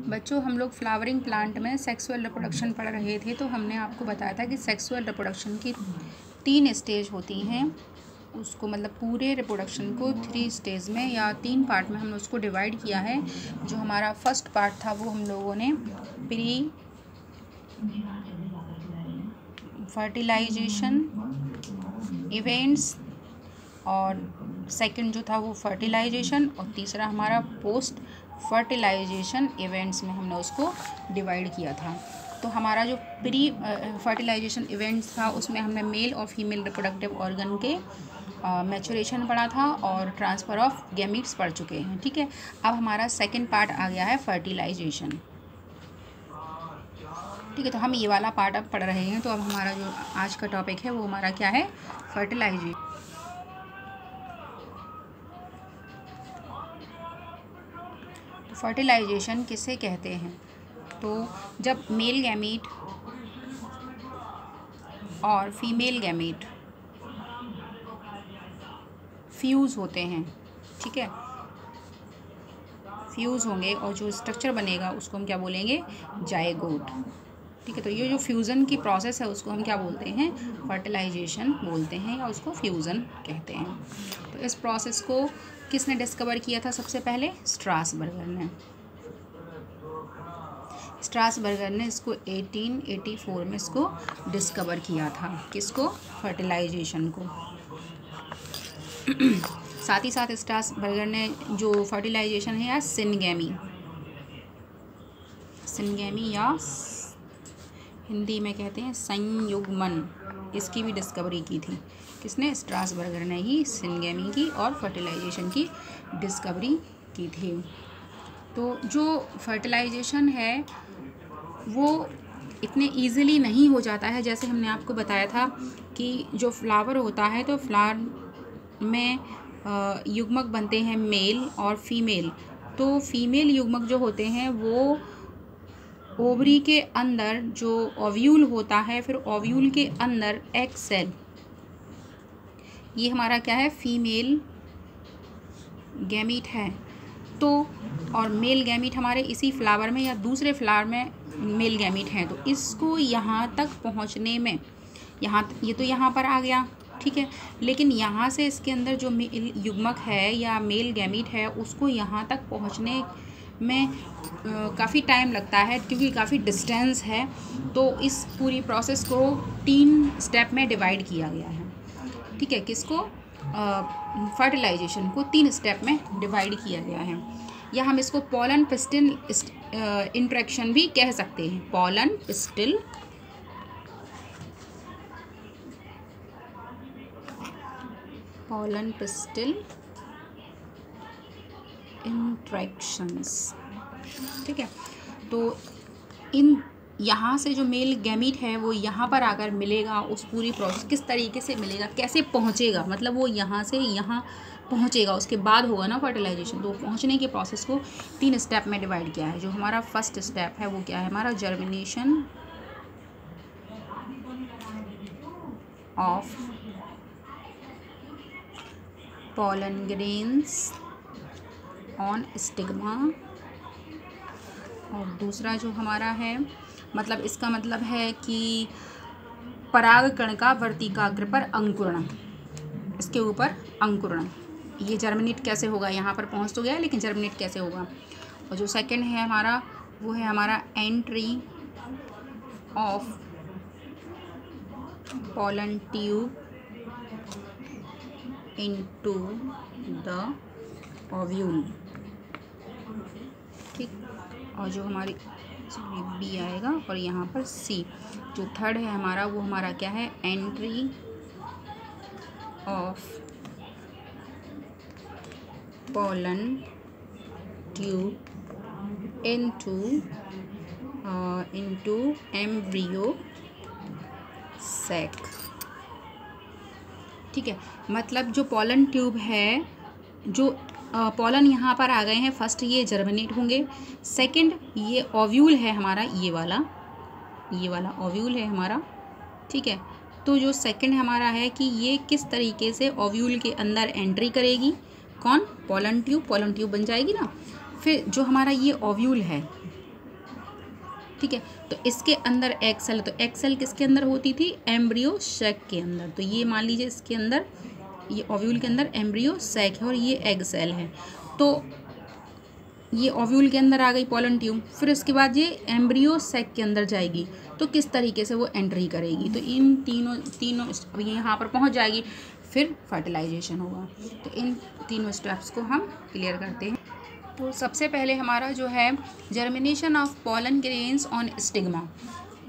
बच्चों हम लोग फ्लावरिंग प्लांट में सेक्सुअल रिप्रोडक्शन पढ़ रहे थे, तो हमने आपको बताया था कि सेक्सुअल रिप्रोडक्शन की 3 स्टेज होती हैं। उसको मतलब पूरे रिप्रोडक्शन को 3 स्टेज में या 3 पार्ट में हमने उसको डिवाइड किया है। जो हमारा फर्स्ट पार्ट था वो हम लोगों ने प्री फर्टिलाइजेशन इवेंट्स, और सेकंड जो था वो फर्टिलाइजेशन, और तीसरा हमारा पोस्ट फर्टिलाइजेशन इवेंट्स में हमने उसको डिवाइड किया था। तो हमारा जो प्री फर्टिलाइजेशन इवेंट्स था उसमें हमने मेल और फीमेल रिप्रोडक्टिव ऑर्गन के मैचुरेशन पढ़ा था और ट्रांसफ़र ऑफ गैमीट्स पढ़ चुके हैं। ठीक है, अब हमारा सेकंड पार्ट आ गया है फर्टिलाइजेशन। ठीक है, तो हम ये वाला पार्ट अब पढ़ रहे हैं। तो अब हमारा जो आज का टॉपिक है वो हमारा क्या है, फर्टिलाइजेशन। तो फर्टिलाइजेशन किसे कहते हैं? तो जब मेल गैमीट और फीमेल गैमीट फ्यूज़ होते हैं, ठीक है, फ्यूज़ होंगे और जो स्ट्रक्चर बनेगा उसको हम क्या बोलेंगे, जायगोट। ठीक है, तो ये जो फ्यूज़न की प्रोसेस है उसको हम क्या बोलते हैं, फर्टिलाइजेशन बोलते हैं या उसको फ्यूज़न कहते हैं। तो इस प्रोसेस को किसने डिस्कवर किया था सबसे पहले? स्ट्रासबर्गर ने। स्ट्रासबर्गर ने इसको 1884 में इसको डिस्कवर किया था। किसको? फर्टिलाइजेशन को। साथ ही साथ स्ट्रासबर्गर ने जो फर्टिलाइजेशन है या सिनगैमी या हिंदी में कहते हैं संयुग्मन, इसकी भी डिस्कवरी की थी। किसने? स्ट्रासबर्गर ने ही सिनगैमी की और फर्टिलाइजेशन की डिस्कवरी की थी। तो जो फर्टिलाइजेशन है वो इतने इजीली नहीं हो जाता है। जैसे हमने आपको बताया था कि जो फ्लावर होता है तो फ्लावर में युग्मक बनते हैं मेल और फीमेल। तो फीमेल युग्मक जो होते हैं वो ओवरी के अंदर जो ओव्यूल होता है, फिर ओव्यूल के अंदर एग सेल, ये हमारा क्या है, फीमेल गैमीट है। तो और मेल गैमीट हमारे इसी फ्लावर में या दूसरे फ्लावर में मेल गैमीट हैं। तो इसको यहाँ तक पहुँचने में ये तो यहाँ पर आ गया, ठीक है, लेकिन यहाँ से इसके अंदर जो मेल युग्मक है या मेल गैमीट है उसको यहाँ तक पहुँचने में काफ़ी टाइम लगता है क्योंकि काफ़ी डिस्टेंस है। तो इस पूरी प्रोसेस को 3 स्टेप में डिवाइड किया गया है। ठीक है, किसको? फर्टिलाइजेशन को 3 स्टेप में डिवाइड किया गया है। या हम इसको पॉलन पिस्टिल इंट्रैक्शन भी कह सकते हैं। Pollen pistil interactions. ठीक है, तो यहाँ से जो मेल गैमीट है वो यहाँ पर आकर मिलेगा। उस पूरी प्रोसेस किस तरीके से मिलेगा, कैसे पहुँचेगा, मतलब वो यहाँ से यहाँ पहुँचेगा, उसके बाद होगा ना फर्टिलाइजेशन। तो पहुँचने के प्रोसेस को 3 स्टेप में डिवाइड किया है। जो हमारा फर्स्ट स्टेप है वो क्या है, हमारा germination of pollen grains on stigma, और दूसरा जो हमारा है, मतलब इसका मतलब है कि परागकण का वर्तिकाग्र पर अंकुरण, इसके ऊपर अंकुरण। ये जर्मिनेट कैसे होगा, यहाँ पर पहुँच तो गया लेकिन जर्मिनेट कैसे होगा। और जो सेकंड है हमारा वो है हमारा entry of pollen tube into the ovule. ठीक, और जो हमारी बी आएगा और यहाँ पर सी। जो थर्ड है हमारा वो हमारा क्या है, entry of pollen tube into embryo sac. ठीक है, मतलब जो पॉलन ट्यूब है, जो पॉलन यहाँ पर आ गए हैं, फर्स्ट ये जर्मिनेट होंगे, सेकंड ये ओव्यूल है हमारा, ये वाला ओव्यूल है हमारा। ठीक है, तो जो सेकंड हमारा है कि ये किस तरीके से ओव्यूल के अंदर एंट्री करेगी, कौन? पॉलन ट्यूब बन जाएगी ना। फिर जो हमारा ये ओव्यूल है, ठीक है। तो इसके अंदर एग सेल, तो एग सेल किसके अंदर होती थी? एम्ब्रियो सैक के अंदर। तो ये मान लीजिए इसके अंदर, ये ओव्यूल के अंदर एम्ब्रियो सैक है और ये एग सेल है। तो ये ओव्यूल के अंदर आ गई पॉलन ट्यूब, फिर उसके बाद ये एम्ब्रियो सैक के अंदर जाएगी। तो किस तरीके से वो एंट्री करेगी? तो इन तीनों अब ये यहाँ पर पहुँच जाएगी, फिर फर्टिलाइजेशन होगा। तो इन तीनों स्टेप्स को हम क्लियर करते हैं। तो सबसे पहले हमारा जो है germination of pollen grains on stigma.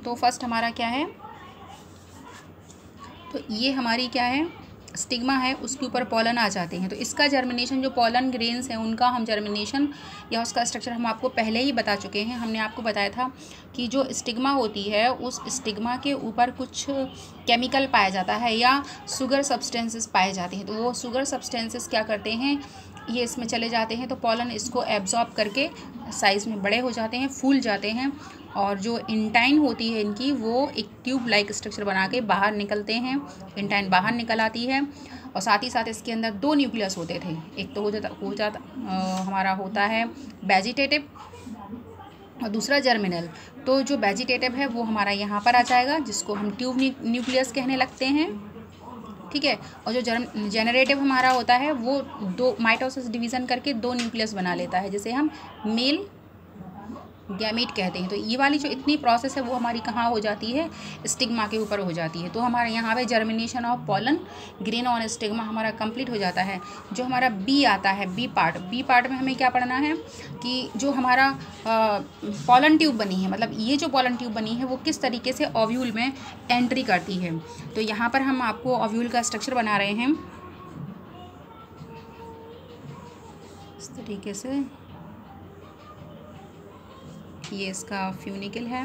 तो फर्स्ट हमारा क्या है? तो ये हमारी क्या है? स्टिग्मा है, उसके ऊपर पॉलन आ जाते हैं। तो इसका जर्मिनेशन, जो पॉलन ग्रेन्स हैं उनका हम जर्मिनेशन या उसका स्ट्रक्चर हम आपको पहले ही बता चुके हैं। हमने आपको बताया था कि जो स्टिग्मा होती है उस स्टिग्मा के ऊपर कुछ केमिकल पाया जाता है या शुगर सब्सटेंसेस पाए जाते हैं। तो वो शुगर सब्सटेंसेस क्या करते हैं, ये इसमें चले जाते हैं, तो पॉलन इसको एब्जॉर्ब करके साइज़ में बड़े हो जाते हैं, फूल जाते हैं, और जो इंटाइन होती है इनकी, वो एक ट्यूब लाइक स्ट्रक्चर बना के बाहर निकलते हैं। इंटाइन बाहर निकल आती है और साथ ही साथ इसके अंदर 2 न्यूक्लियस होते थे। एक तो हो जाता हमारा होता है वेजिटेटिव और दूसरा जर्मिनल। तो जो वेजिटेटिव है वो हमारा यहाँ पर आ जाएगा, जिसको हम ट्यूब न्यूक्लियस कहने लगते हैं, ठीक है। और जो जेनरेटिव हमारा होता है वो 2 माइटोसिस डिवीज़न करके 2 न्यूक्लियस बना लेता है, जिसे हम मेल गैमीट कहते हैं। तो ये वाली जो इतनी प्रोसेस है वो हमारी कहाँ हो जाती है? स्टिग्मा के ऊपर हो जाती है। तो हमारे यहाँ पे germination of pollen grain on stigma हमारा कंप्लीट हो जाता है। जो हमारा बी आता है, बी पार्ट में हमें क्या पढ़ना है कि जो हमारा पॉलन ट्यूब बनी है, मतलब ये जो पॉलन ट्यूब बनी है वो किस तरीके से ओव्यूल में एंट्री करती है। तो यहाँ पर हम आपको ओव्यूल का स्ट्रक्चर बना रहे हैं इस तरीके से। ये इसका फ्यूनिकल है,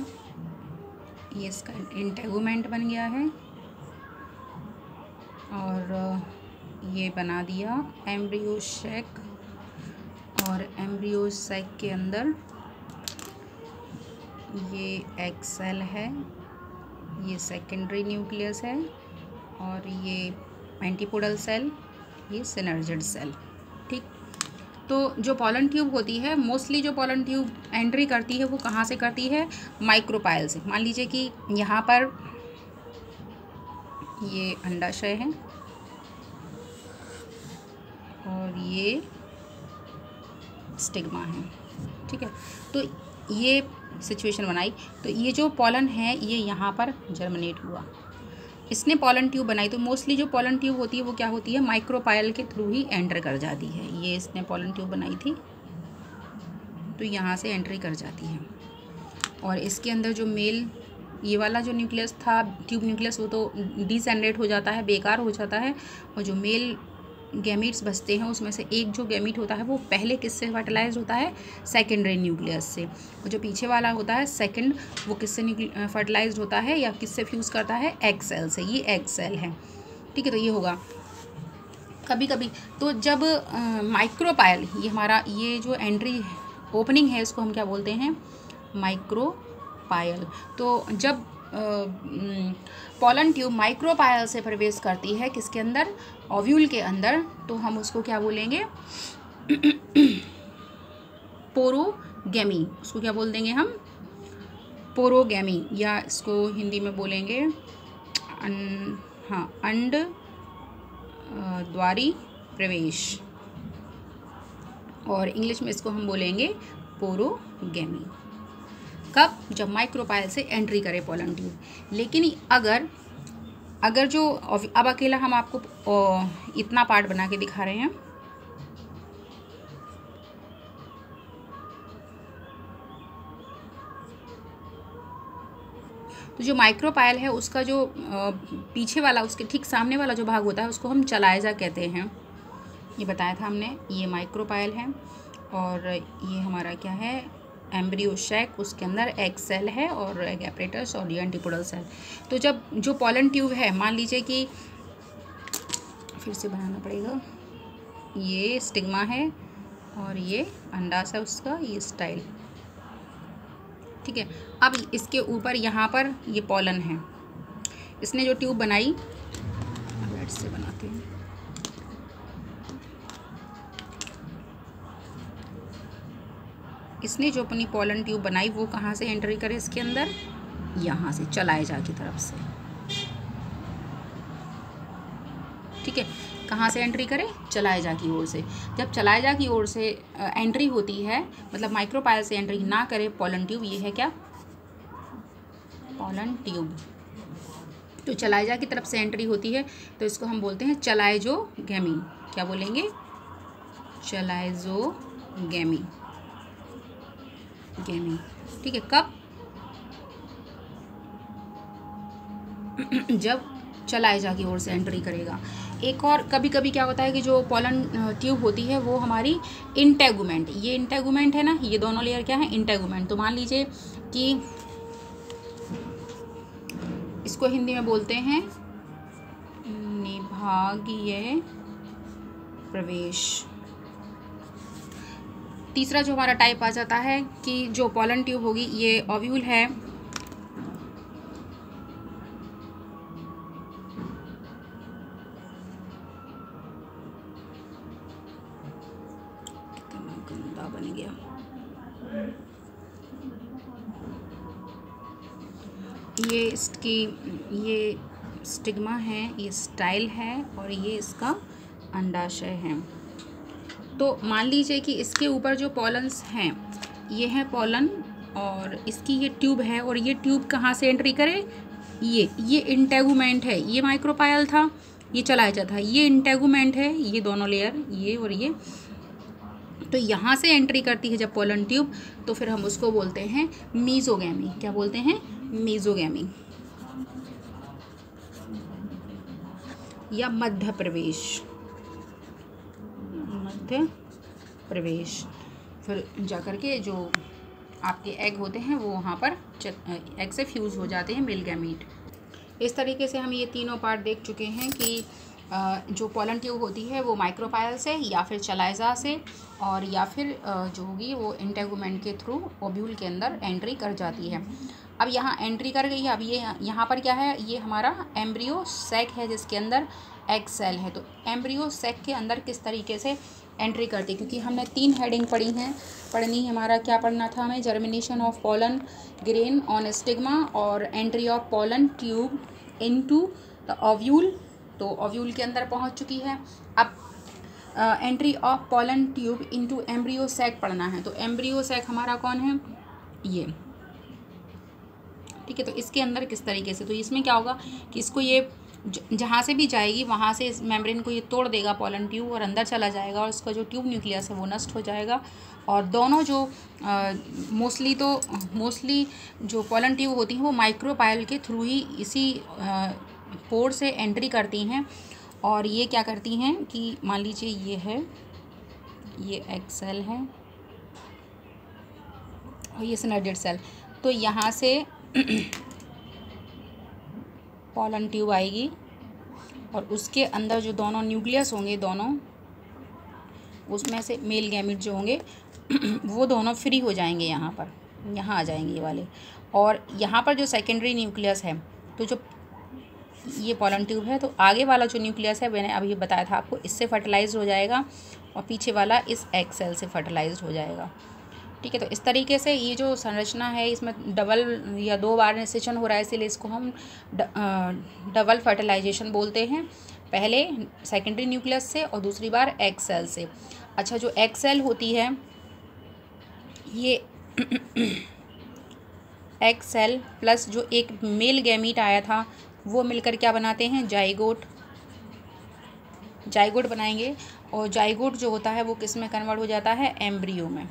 ये इसका इंटेगुमेंट बन गया है, और ये बना दिया एम्ब्रियो सैक, और एम्ब्रियो सैक के अंदर ये एग सेल है, ये सेकेंडरी न्यूक्लियस है, और ये एंटीपोडल सेल, ये सिनर्जिड सेल, ठीक। तो जो पॉलन ट्यूब होती है, मोस्टली जो पॉलन ट्यूब एंट्री करती है वो कहाँ से करती है? माइक्रोपाइल से। मान लीजिए कि यहाँ पर ये अंडाशय है और ये स्टिग्मा है, ठीक है। तो ये सिचुएशन बनाई, तो ये जो पॉलन है ये यहाँ पर जर्मिनेट हुआ, इसने पॉलन ट्यूब बनाई। तो मोस्टली जो पॉलन ट्यूब होती है वो क्या होती है? माइक्रोपाइल के थ्रू ही एंटर कर जाती है। ये इसने पॉलन ट्यूब बनाई थी तो यहाँ से एंट्री कर जाती है, और इसके अंदर जो मेल, ये वाला जो न्यूक्लियस था ट्यूब न्यूक्लियस, वो तो डिसजेनरेट हो जाता है, बेकार हो जाता है, और जो मेल गैमीट्स बचते हैं उसमें से एक जो गैमीट होता है वो पहले किससे फर्टिलाइज होता है? सेकेंडरी न्यूक्लियस से। और जो पीछे वाला होता है सेकंड, वो किससे फर्टिलाइज होता है या किससे फ्यूज़ करता है? एग सेल से। ये एग सेल है, ठीक है। तो ये होगा कभी कभी। तो जब माइक्रोपाइल, ये हमारा ये जो एंट्री ओपनिंग है इसको हम क्या बोलते हैं? माइक्रोपाइल। तो जब पॉलन ट्यूब माइक्रोपाइल से प्रवेश करती है किसके अंदर? ओव्यूल के अंदर, तो हम उसको क्या बोलेंगे? पोरोगैमी। उसको क्या बोल देंगे हम? पोरोगैमी, या इसको हिंदी में बोलेंगे अंड द्वारी प्रवेश, और इंग्लिश में इसको हम बोलेंगे पोरोगैमी। कब? जब माइक्रोपाइल से एंट्री करे पॉलन ट्यूब। लेकिन अगर जो अब अकेला हम आपको इतना पार्ट बना के दिखा रहे हैं, तो जो माइक्रोपाइल है उसका जो पीछे वाला, उसके ठीक सामने वाला जो भाग होता है उसको हम चलाइजा कहते हैं। ये बताया था हमने। ये माइक्रोपाइल है और ये हमारा क्या है? एम्ब्रियो सैक, उसके अंदर एग सेल है और एग एपरेटस और ये एंटीपोडल सेल। तो जब जो पॉलन ट्यूब है, मान लीजिए कि फिर से बनाना पड़ेगा, ये स्टिग्मा है और ये अंडाशय उसका ये स्टाइल, ठीक है। अब इसके ऊपर यहाँ पर ये पॉलन है, इसने जो ट्यूब बनाई, अब से बनाते हैं, इसने जो अपनी पोलन ट्यूब बनाई वो कहाँ से एंट्री करे इसके अंदर, यहाँ से चलाएजा की तरफ से। ठीक है, कहाँ से एंट्री करे, चलाएजा की ओर से। जब चलाएजा की ओर से एंट्री होती है, मतलब माइक्रोपायल से एंट्री ना करे पोलन ट्यूब, ये है क्या, पोलन ट्यूब। तो चलाएजा की तरफ से एंट्री होती है तो इसको हम बोलते हैं चलाएजोगैमी। क्या बोलेंगे, चलाएजोगैमी, गैमी। ठीक है, कब, जब चलाएजा की ओर से एंट्री करेगा। एक और कभी कभी क्या होता है कि जो पोलन ट्यूब होती है वो हमारी इंटेगुमेंट, ये इंटेगुमेंट है ना, ये दोनों लेयर क्या है, इंटेगुमेंट। तो मान लीजिए कि इसको हिंदी में बोलते हैं निभागीय प्रवेश। तीसरा जो हमारा टाइप आ जाता है कि जो पोलन ट्यूब होगी ये ओव्यूल है, कितना गंदा बन गया। ये इसकी, ये स्टिग्मा है, ये स्टाइल है और ये इसका अंडाशय है। तो मान लीजिए कि इसके ऊपर जो पॉलन्स हैं ये है पोलन और इसकी ये ट्यूब है, और ये ट्यूब कहाँ से एंट्री करे, ये इंटेगुमेंट है, ये माइक्रोपायल था, ये चलाएजा था, ये इंटेगुमेंट है, ये दोनों लेयर, ये और ये। तो यहाँ से एंट्री करती है जब पोलन ट्यूब, तो फिर हम उसको बोलते हैं मीजोगैमी। क्या बोलते हैं, मीजोगैमी या मध्य प्रवेश, मध्य प्रवेश। फिर जाकर के जो आपके एग होते हैं वो वहाँ पर एग से फ्यूज़ हो जाते हैं मिल गैमीट। इस तरीके से हम ये तीनों पार्ट देख चुके हैं कि जो पोलन ट्यूब होती है वो माइक्रोपायल से या फिर चलाएजा से और या फिर जो होगी वो इंटेगुमेंट के थ्रू ओव्यूल के अंदर एंट्री कर जाती है। अब यहाँ एंट्री कर गई है। अब ये यहाँ पर क्या है, ये हमारा एम्ब्रियो सैक है जिसके अंदर एग सेल है। तो एम्ब्रियो सैक के अंदर किस तरीके से एंट्री करती है, क्योंकि हमने 3 हेडिंग पढ़नी हमारा क्या पढ़ना था हमें, germination of pollen grain on stigma और entry of pollen tube into the ovule. तो ओव्यूल के अंदर पहुंच चुकी है। अब entry of pollen tube into embryo sac पढ़ना है। तो एम्ब्रियो सैक हमारा कौन है, ये। ठीक है, तो इसके अंदर किस तरीके से, तो इसमें क्या होगा कि इसको ये जहाँ से भी जाएगी वहाँ से इस मेम्ब्रेन को ये तोड़ देगा पोलन ट्यूब और अंदर चला जाएगा और उसका जो ट्यूब न्यूक्लियस है वो नष्ट हो जाएगा। और दोनों जो मोस्टली जो पोलन ट्यूब होती हैं वो माइक्रोपायल के थ्रू ही इसी पोर से एंट्री करती हैं। और ये क्या करती हैं कि मान लीजिए ये है, ये एग सेल है और ये सिनर्जिड सेल। तो यहाँ से पोलन ट्यूब आएगी और उसके अंदर जो दोनों न्यूक्लियस होंगे, दोनों उसमें से मेल गैमीट जो होंगे वो दोनों फ्री हो जाएंगे, यहाँ पर, यहाँ आ जाएंगे ये वाले। और यहाँ पर जो सेकेंडरी न्यूक्लियस है, तो जो ये पोलन ट्यूब है, तो आगे वाला जो न्यूक्लियस है मैंने अभी बताया था आपको, इससे फर्टिलाइज हो जाएगा और पीछे वाला इस एग सेल से फर्टिलाइज हो जाएगा। ठीक है, तो इस तरीके से ये जो संरचना है इसमें डबल या 2 बार निषेचन हो रहा है, इसीलिए इसको हम डबल फर्टिलाइजेशन बोलते हैं। पहले सेकेंडरी न्यूक्लियस से और दूसरी बार एग सेल से। अच्छा, जो एग सेल होती है ये एग सेल प्लस जो एक मेल गैमीट आया था वो मिलकर क्या बनाते हैं, जाइगोट। जाइगोट बनाएंगे और जाइगोट जो होता है वो किस में कन्वर्ट हो जाता है, एम्ब्रियो में।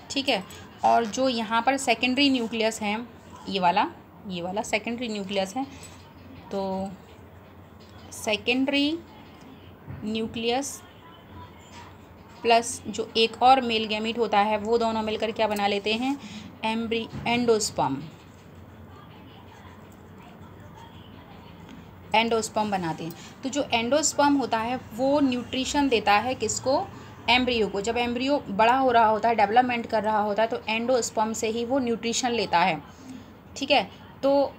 ठीक है, और जो यहाँ पर सेकेंडरी न्यूक्लियस है, ये वाला सेकेंडरी न्यूक्लियस है। तो सेकेंडरी न्यूक्लियस प्लस जो एक और मेल गैमीट होता है वो दोनों मिलकर क्या बना लेते हैं, एंडोस्पर्म। एंडोस्पर्म बनाते हैं। तो जो एंडोस्पर्म होता है वो न्यूट्रिशन देता है किसको, एम्ब्रियो को। जब एम्ब्रियो बड़ा हो रहा होता है, डेवलपमेंट कर रहा होता है, तो एंडोस्पर्म से ही वो न्यूट्रिशन लेता है। ठीक है, तो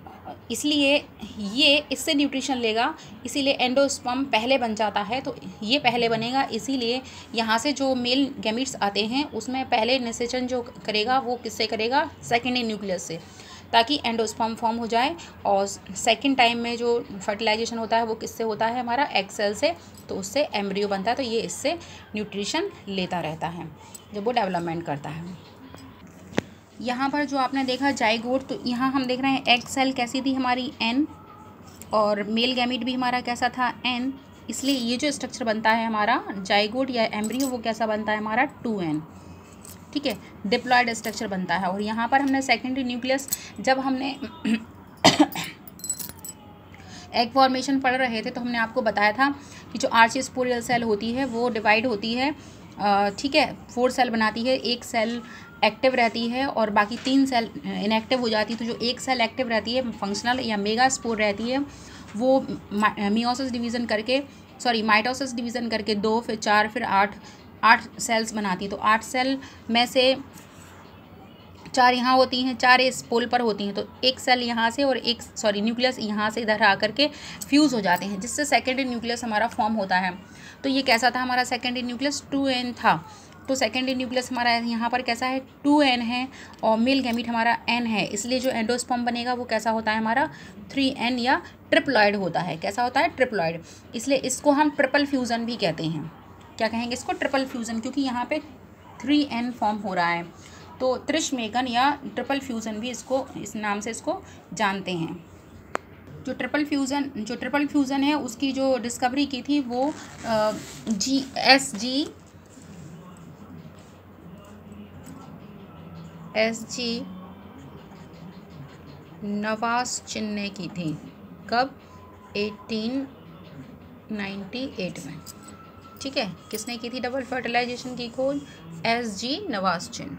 इसलिए ये इससे न्यूट्रिशन लेगा, इसीलिए एंडोस्पर्म पहले बन जाता है। तो ये पहले बनेगा, इसीलिए यहाँ से जो मेल गैमीट्स आते हैं उसमें पहले निषेचन जो करेगा वो किससे करेगा, सेकेंडरी न्यूक्लियस से, ताकि एंडोस्पर्म फॉर्म हो जाए। और सेकंड टाइम में जो फर्टिलाइजेशन होता है वो किससे होता है, हमारा एग सेल से, तो उससे एम्ब्रियो बनता है। तो ये इससे न्यूट्रिशन लेता रहता है जब वो डेवलपमेंट करता है। यहाँ पर जो आपने देखा जाइगोट, तो यहाँ हम देख रहे हैं एग सेल कैसी थी हमारी, एन, और मेल गैमीट भी हमारा कैसा था, एन। इसलिए ये जो स्ट्रक्चर बनता है हमारा जाइगोट या एम्ब्रियो, वो कैसा बनता है हमारा 2n, ठीक है, डिप्लॉयड स्ट्रक्चर बनता है। और यहाँ पर हमने सेकेंडरी न्यूक्लियस, जब हमने एग फॉर्मेशन पढ़ रहे थे तो हमने आपको बताया था कि जो आर्चीस्पोरियल सेल होती है वो डिवाइड होती है, ठीक है, 4 सेल बनाती है। एक सेल एक्टिव रहती है और बाकी 3 सेल इनएक्टिव हो जाती है। तो जो एक सेल एक्टिव रहती है, फंक्शनल या मेगास्पोर रहती है, वो मियोसिस डिवीज़न करके, सॉरी माइटोसिस डिवीज़न करके 2, फिर 4, फिर 8 सेल्स बनाती है। तो 8 सेल में से 4 यहाँ होती हैं, 4 इस पोल पर होती हैं। तो एक सेल यहाँ से और एक न्यूक्लियस यहाँ से इधर आकर के फ्यूज़ हो जाते हैं, जिससे सेकेंडरी न्यूक्लियस हमारा फॉर्म होता है। तो ये कैसा था हमारा सेकेंडरी न्यूक्लियस, 2n था। तो सेकेंडरी न्यूक्लियस हमारा यहाँ पर कैसा है, 2n है, और मेल गैमीट हमारा n है। इसलिए जो एंडोस्पर्म बनेगा वो कैसा होता है हमारा 3n या ट्रिप्लॉइड होता है। कैसा होता है, ट्रिप्लॉइड। इसलिए इसको हम ट्रिपल फ्यूज़न भी कहते हैं। क्या कहेंगे इसको, ट्रिपल फ्यूज़न, क्योंकि यहाँ पे 3n फॉर्म हो रहा है। तो त्रिशमेगन या ट्रिपल फ्यूज़न भी इसको, इस नाम से इसको जानते हैं। जो ट्रिपल फ्यूज़न है उसकी जो डिस्कवरी की थी वो SG नवास्चिन ने की थी। कब, 1898 में, ठीक है। किसने की थी डबल फर्टिलाइजेशन की खोज, SG नवास्चिन।